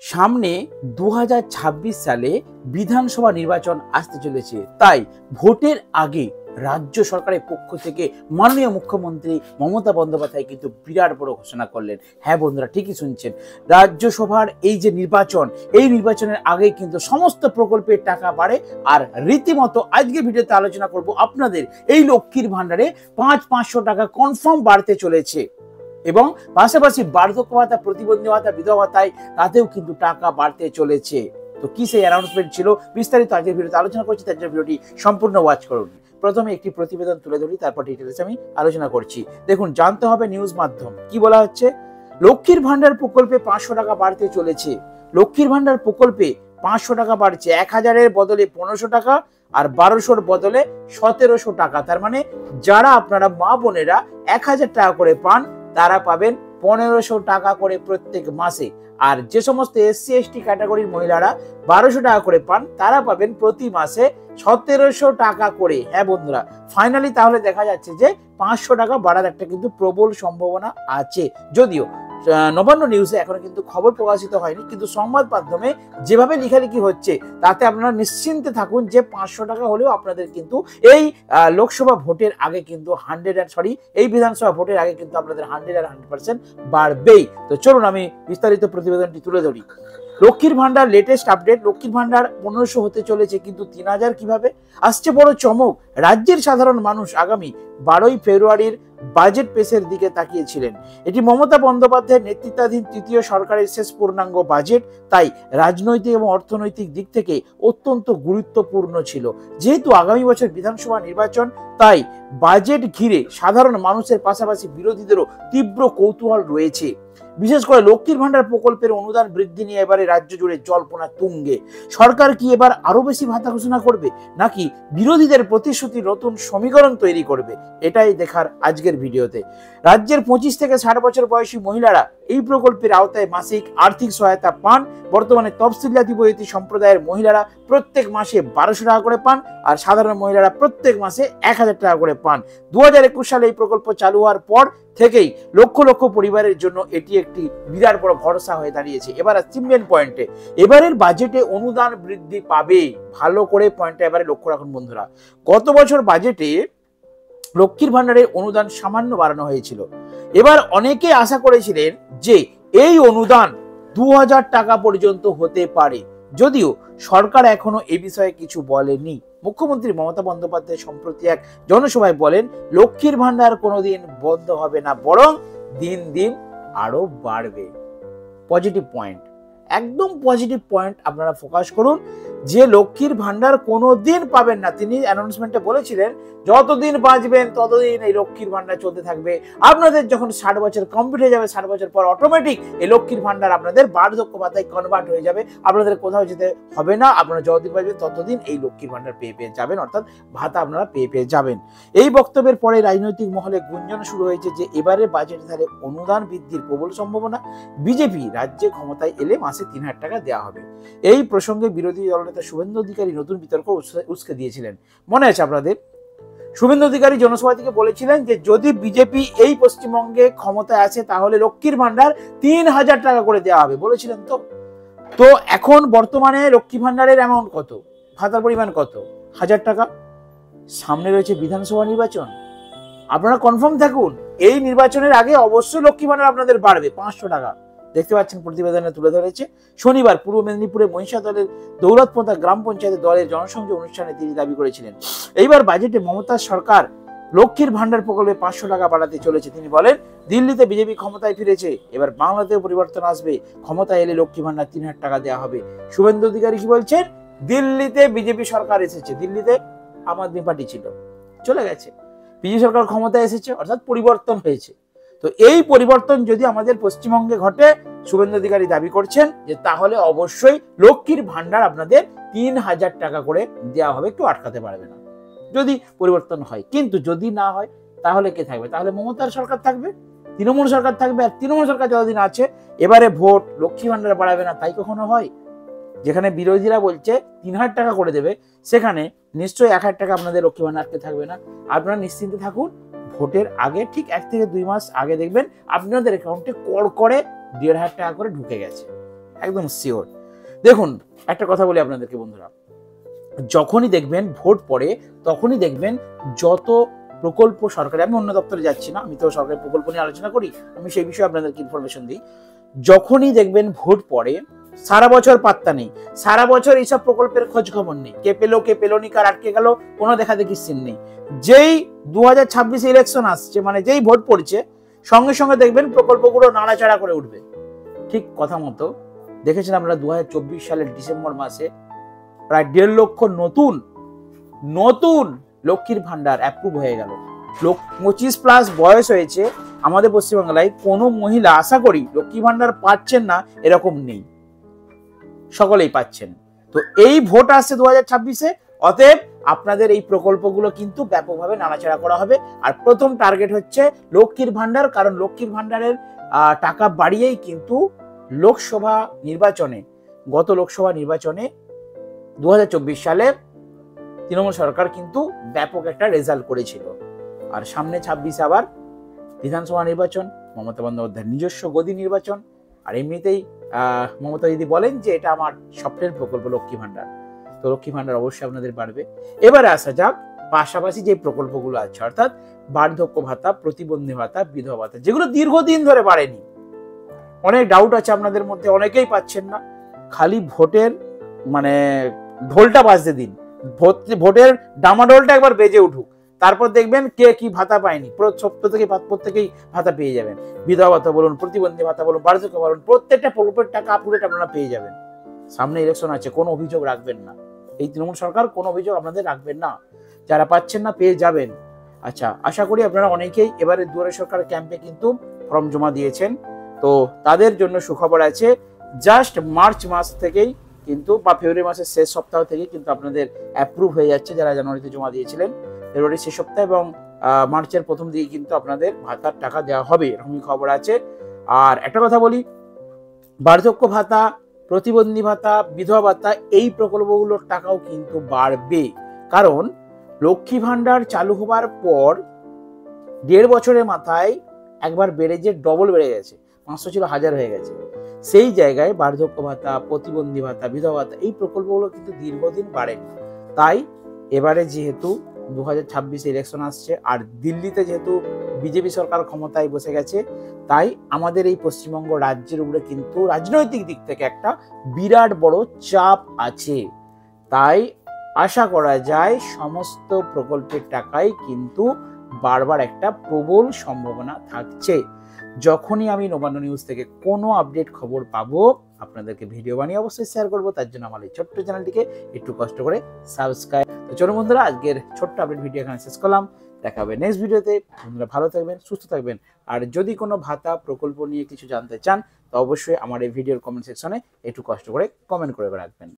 সামনে 2026 সালে বিধানসভা নির্বাচন আসতে চলেছে, তাই ভোটের আগে রাজ্য সরকারের পক্ষ থেকে মাননীয় মুখ্যমন্ত্রী মমতা বন্দ্যোপাধ্যায় কিন্তু বিরাট বড় ঘোষণা করলেন। হ্যাঁ বন্ধুরা, ঠিকই শুনছেন, রাজ্যসভার এই যে নির্বাচন, এই নির্বাচনের আগে কিন্তু সমস্ত প্রকল্পের টাকা বাড়ে। আর রীতিমতো আজকে ভিডিওতে আলোচনা করব আপনাদের এই লক্ষ্মীর ভান্ডারে 500 টাকা কনফার্ম বাড়তে চলেছে এবং পাশাপাশি বার্ধক্য ভাতা, প্রতিবন্ধী ভাতা, বিধবা ভাতায় তাতেও কিন্তু টাকা বাড়তে চলেছে। তো কি সেই অ্যানাউন্সমেন্ট ছিল, বিস্তারিত আজকের ভিডিওতে আলোচনা করছি, তার জন্য ভিডিওটি সম্পূর্ণ ওয়াচ করুন। প্রথমে একটি প্রতিবেদন তুলে ধরি, তারপর ডিটেলস আমি আলোচনা করছি। দেখুন, জানতে হবে নিউজ মাধ্যম কি বলা হচ্ছে। লক্ষ্মীর ভান্ডার প্রকল্পে 500 টাকা বাড়তে চলেছে। লক্ষ্মীর ভান্ডার প্রকল্পে 500 টাকা বাড়ছে। 1000-এর বদলে 1500 টাকা আর 1200-র বদলে 1700 টাকা। তার মানে যারা আপনারা মা বোনেরা 1000 টাকা করে পান, তারা পাবেন 1500 টাকা করে প্রত্যেক মাসে। আর যে সমস্ত SC ST ক্যাটাগরির মহিলারা 1200 টাকা করে পান, তারা পাবেন প্রতি মাসে 1700 টাকা করে। হ্যাঁ বন্ধুরা, ফাইনালি তাহলে দেখা যাচ্ছে যে 500 টাকা বাড়ার একটা কিন্তু প্রবল সম্ভাবনা আছে। যদিও নবান্ন নিউজে এখনো কিন্তু খবর প্রকাশিত হয়নি, কিন্তু সংবাদ মাধ্যমে যেভাবে লেখালেখি হচ্ছে তাতে আপনারা নিশ্চিন্তে থাকুন যে 500 টাকা হলেও আপনাদের কিন্তু এই লোকসভা ভোটের আগে কিন্তু এই বিধানসভা ভোটের আগে কিন্তু আপনাদের 100% বাড়বেই। তো চলুন আমি বিস্তারিত প্রতিবেদনটি তুলে ধরি। লক্ষ্মীর ভান্ডার লেটেস্ট আপডেট। লক্ষ্মীর ভান্ডার 1500 হতে চলেছে, কিন্তু 3000 কিভাবে আসছে? বড় চমক। রাজ্যের সাধারণ মানুষ আগামী 12ই ফেব্রুয়ারির বাজেট পেশের দিকে তাকিয়েছিলেন। এটি মমতা বন্দ্যোপাধ্যায়ের নেতৃত্বাধীন তৃতীয় সরকারের শেষ পূর্ণাঙ্গ বাজেট, তাই রাজনৈতিক এবং অর্থনৈতিক দিক থেকে অত্যন্ত গুরুত্বপূর্ণ ছিল। যেহেতু আগামী বছর বিধানসভা নির্বাচন, তাই বাজেট ঘিরে সাধারণ মানুষের পাশাপাশি বিরোধীদেরও তীব্র কৌতূহল রয়েছে। বিশেষ করে লক্ষ্মীর ভান্ডার প্রকল্পের অনুদান বৃদ্ধি নিয়ে এবারে রাজ্য জুড়ে জল্পনা তুঙ্গে। সরকার কি এবার আরো বেশি ভাতা ঘোষণা করবে, নাকি বিরোধীদের প্রতিশ্রুতি নতুন সমীকরণ তৈরি করবে? এটাই দেখার আজকের ভিডিওতে। রাজ্যের 25 থেকে 60 বছর বয়সী মহিলারা এই প্রকল্পের আওতায় মাসিক আর্থিক সহায়তা পান। বর্তমানে তফসিল জাতি উপজাতি সম্প্রদায়ের মহিলারা প্রত্যেক মাসে 1200 টাকা করে পান, আর সাধারণ মহিলারা প্রত্যেক মাসে 1000 টাকা করে পান। 2021 সালে এই প্রকল্প চালু হওয়ার পর থেকেই লক্ষ লক্ষ পরিবারের জন্য এটি একটি বিরাট বড় ভরসা হয়ে দাঁড়িয়েছে। এবার আসছি মেন পয়েন্টে। এবারের বাজেটে অনুদান বৃদ্ধি পাবে। ভালো করে পয়েন্টটা এবারে লক্ষ্য রাখুন বন্ধুরা। গত বছর বাজেটে লক্ষ্মীর ভান্ডারের অনুদান সামান্য বাড়ানো হয়েছিল। এবার অনেকে আশা করেছিলেন যে এই অনুদান 2000 টাকা পর্যন্ত হতে পারে, যদিও সরকার এখনো এ বিষয়ে কিছু বলেনি। মুখ্যমন্ত্রী মমতা বন্দ্যোপাধ্যায় সম্প্রতি এক জনসভায় বলেন, লক্ষ্মীর ভান্ডার কোনোদিন বন্ধ হবে না, বরং দিন দিন আরো বাড়বে। পজিটিভ পয়েন্ট, একদম পজিটিভ পয়েন্ট আপনারা ফোকাস করুন যে লক্ষ্মীর ভান্ডার কোনোদিন পাবেন না। তিনি অ্যানাউন্সমেন্টে বলেছিলেন যতদিন বাঁচবেন ততদিন এই লক্ষ্মীর ভান্ডার চলতে থাকবে। আপনাদের যখন 60 বছর কমপ্লিট হয়ে যাবে, 60 বছর পর অটোমেটিক এই লক্ষ্মীর ভান্ডার আপনাদের বার্ধক্য ভাতায় কনভার্ট হয়ে যাবে। আপনাদের কোথাও যেতে হবে না, আপনারা যতদিন বাঁচবেন ততদিন এই লক্ষ্মীর ভান্ডার পেয়ে যাবেন, অর্থাৎ ভাতা আপনারা পেয়ে যাবেন। এই বক্তব্যের পরে রাজনৈতিক মহলে গুঞ্জন শুরু হয়েছে যে এবারে বাজেটে তাহলে অনুদান বৃদ্ধির প্রবল সম্ভাবনা। বিজেপি রাজ্যে ক্ষমতায় এলে মাসে 3000 টাকা দেওয়া হবে। এই প্রসঙ্গে বিরোধী দলনেতা শুভেন্দু অধিকারী নতুন বিতর্ক উস্কে দিয়েছিলেন। মনে আছে আপনাদের? শুভেন্দু অধিকারী জনসভা থেকে বলেছিলেন যে যদি বিজেপি এই পশ্চিমবঙ্গে ক্ষমতায় আসে তাহলে লক্ষ্মীর ভান্ডার 3000 টাকা করে দেওয়া হবে, বলেছিলেন তো। তো এখন বর্তমানে লক্ষ্মী ভান্ডারের অ্যামাউন্ট কত, ভাতার পরিমাণ কত? 1000 টাকা। সামনে রয়েছে বিধানসভা নির্বাচন। আপনারা কনফার্ম থাকুন, এই নির্বাচনের আগে অবশ্যই লক্ষ্মী ভান্ডার আপনাদের বাড়বে 500 টাকা। দেখতে পাচ্ছেন প্রতিবেদনে তুলে ধরেছে। শনিবার পূর্ব মেদিনীপুরে মহিষা দলের দৌলতপন্থা গ্রাম পঞ্চায়েতের দলের জনসংযোগ অনুষ্ঠানে তিনি দাবি করেছিলেন এইবার বাজেটে মমতা সরকার লক্ষ্মীর ভান্ডার প্রকল্পে 500 টাকা বাড়াতে চলেছে। তিনি বলেন, দিল্লিতে বিজেপি ক্ষমতায় ফিরেছে, এবার বাংলাতেও পরিবর্তন আসবে। ক্ষমতায় এলে লক্ষ্মী ভান্ডার 3000 টাকা দেওয়া হবে। শুভেন্দু অধিকারী কি বলছেন? দিল্লিতে বিজেপি সরকার এসেছে, দিল্লিতে আম আদমি পার্টি ছিল, চলে গেছে, বিজেপি সরকার ক্ষমতায় এসেছে, অর্থাৎ পরিবর্তন হয়েছে। তো এই পরিবর্তন যদি আমাদের পশ্চিমবঙ্গে ঘটে, শুভেন্দু অধিকারী দাবি করছেন যে তাহলে অবশ্যই লক্ষ্মীর ভান্ডার আপনাদের 3000 টাকা করে দেওয়া হবে, একটু আটকাতে পারবে না যদি পরিবর্তন হয়। কিন্তু যদি না হয় তাহলে কে থাকবে? তাহলে মমতার সরকার থাকবে, তৃণমূল সরকার থাকবে। আর তৃণমূল সরকার যতদিন আছে, এবারে ভোট লক্ষ্মী ভান্ডার বাড়াবে না, তাই কখনো হয়? যেখানে বিরোধীরা বলছে 3000 টাকা করে দেবে, সেখানে নিশ্চয়ই 1000 টাকা আপনাদের লক্ষ্মী ভান্ডার আটকে থাকবে না। আপনারা নিশ্চিন্তে থাকুন, ভোটের আগে ঠিক 1 থেকে 2 মাস আগে দেখবেন আপনাদের অ্যাকাউন্টে কড়কড়ে 1500 টাকা করে ঢুকে গেছে। একদম শিওর। দেখুন একটা কথা বলি আপনাদেরকে বন্ধুরা, যখনই দেখবেন ভোট পড়ে তখনই দেখবেন যত প্রকল্প সরকারি, আমি অন্য দপ্তরে যাচ্ছি না, আমি তো সরকারি প্রকল্প নিয়ে আলোচনা করি, আমি সেই বিষয়ে আপনাদেরকে ইনফরমেশন দিই। যখনই দেখবেন ভোট পড়ে সারা বছর পাত্তা নেই, সারা বছর এইসব প্রকল্পের খোঁজ খবর নেই, কে পেলো কে পেলো নি, কার আটকে গেল, কোনো দেখা দেখি সিন নেই। যেই 2026 ইলেকশন আসছে, মানে যেই ভোট পড়ছে, সঙ্গে সঙ্গে দেখবেন প্রকল্পগুলো নাড়াচাড়া করে উঠবে। ঠিক কথা মতো দেখেছেন আপনারা 2024 সালের ডিসেম্বর মাসে প্রায় 1.5 লক্ষ নতুন লক্ষ্মীর ভান্ডার অ্যাপ্রুভ হয়ে গেল। 25+ বয়স হয়েছে আমাদের পশ্চিমবাংলায় কোনো মহিলা আশা করি লক্ষ্মী ভান্ডার পাচ্ছেন না এরকম নেই, সকলেই পাচ্ছেন। তো এই ভোট আসছে 2026-এ, অতএব আপনাদের এই প্রকল্পগুলো কিন্তু ব্যাপকভাবে নাড়াচাড়া করা হবে। আর প্রথম টার্গেট হচ্ছে লক্ষ্মীর ভান্ডার, কারণ লক্ষ্মীর ভান্ডারের টাকা বাড়িয়েই কিন্তু লোকসভা নির্বাচনে, গত লোকসভা নির্বাচনে 2024 সালে তৃণমূল সরকার কিন্তু ব্যাপক একটা রেজাল্ট করেছিল। আর সামনে 26 আবার বিধানসভা নির্বাচন, মমতা বন্দ্যোপাধ্যায়ের নিজস্ব গদি নির্বাচন। আর এমনিতেই মমতা দিদি বলেন যে এটা আমার স্বপ্নের প্রকল্প লক্ষ্মী ভান্ডার, তো লক্ষ্মী ভান্ডার অবশ্যই আপনাদের বাড়বে। এবারে আসা যাক পাশাপাশি যে প্রকল্পগুলো আছে, অর্থাৎ বার্ধক্য ভাতা, প্রতিবন্ধী ভাতা, বিধবা ভাতা, যেগুলো দীর্ঘদিন ধরে বাড়েনি। অনেক ডাউট আছে আপনাদের মধ্যে, অনেকেই পাচ্ছেন না। খালি ভোটের মানে ঢোলটা বাজতে দিন, ভোটের ডামাডোলটা একবার বেজে উঠুক, তারপর দেখবেন কে কি ভাতা পায়নি। প্রত্যেকেই ভাতা পেয়ে যাবেন। বিধবা ভাতা বলুন, প্রতিবন্ধী ভাতা বলুন, বার্ধক্য বলুন, প্রত্যেকটা প্রকল্পের টাকা আপডেট আপনারা পেয়ে যাবেন। সামনে ইলেকশন আছে, কোনো অভিযোগ রাখবেন না, এই তৃণমূল সরকার কোনো অভিযোগ আপনাদের রাখবেন না, যারা পাচ্ছেন না পেয়ে যাবেন। আচ্ছা, আশা করি আপনারা অনেকেই এবারে দুয়ারে সরকার ক্যাম্পে কিন্তু ফর্ম জমা দিয়েছেন, তো তাদের জন্য সুখবর আছে। জাস্ট মার্চ মাস থেকেই কিন্তু, বা ফেব্রুয়ারি মাসের শেষ সপ্তাহ থেকে কিন্তু আপনাদের অ্যাপ্রুভ হয়ে যাচ্ছে, যারা জানুয়ারিতে জমা দিয়েছিলেন। ফেব্রুয়ারির শেষ সপ্তাহ এবং মার্চের প্রথম দিকে কিন্তু আপনাদের ভাতার টাকা দেওয়া হবে, এরকমই খবর আছে। আর একটা কথা বলি, বার্ধক্য ভাতা, প্রতিবন্ধী ভাতা, বিধবা ভাতা, এই প্রকল্পগুলোর টাকাও কিন্তু বাড়বে। কারণ লক্ষ্মী ভান্ডার চালু হবার পর 1.5 বছরের মাথায় একবার বেড়ে যে ডবল বেড়ে গেছে, 500 ছিল 1000 হয়ে গেছে। সেই জায়গায় বার্ধক্য ভাতা, প্রতিবন্ধী ভাতা, বিধবা ভাতা, এই প্রকল্পগুলো কিন্তু দীর্ঘদিন বাড়েনি। তাই এবারে যেহেতু 2026 ইলেকশন আসছে, আর দিল্লিতে যেহেতু বিজেপি সরকার ক্ষমতায় বসে গেছে, তাই আমাদের এই পশ্চিমবঙ্গ রাজ্যের উপরে কিন্তু রাজনৈতিক দিক থেকে একটা বিরাট বড় চাপ আছে। তাই আশা করা যায় সমস্ত প্রকল্পের টাকাই কিন্তু বারবার একটা প্রবল সম্ভাবনা থাকছে। যখনই আমি নবান্ন নিউজ থেকে কোনো আপডেট খবর পাবো আপনাদেরকে ভিডিও বানিয়ে অবশ্যই শেয়ার করবো। তার জন্য আমার এই ছোট্ট চ্যানেলটিকে একটু কষ্ট করে সাবস্ক্রাইব। তো চলো বন্ধুরা, আজকের ছোট্ট আপডেট ভিডিও এখানে শেষ করলাম। দেখা হবে নেক্সট ভিডিওতে। বন্ধুরা ভালো থাকবেন, সুস্থ থাকবেন। আর যদি কোনো ভাতা প্রকল্প নিয়ে কিছু জানতে চান, তো অবশ্যই আমার এই ভিডিওর কমেন্ট সেকশনে একটু কষ্ট করে কমেন্ট করে রাখবেন।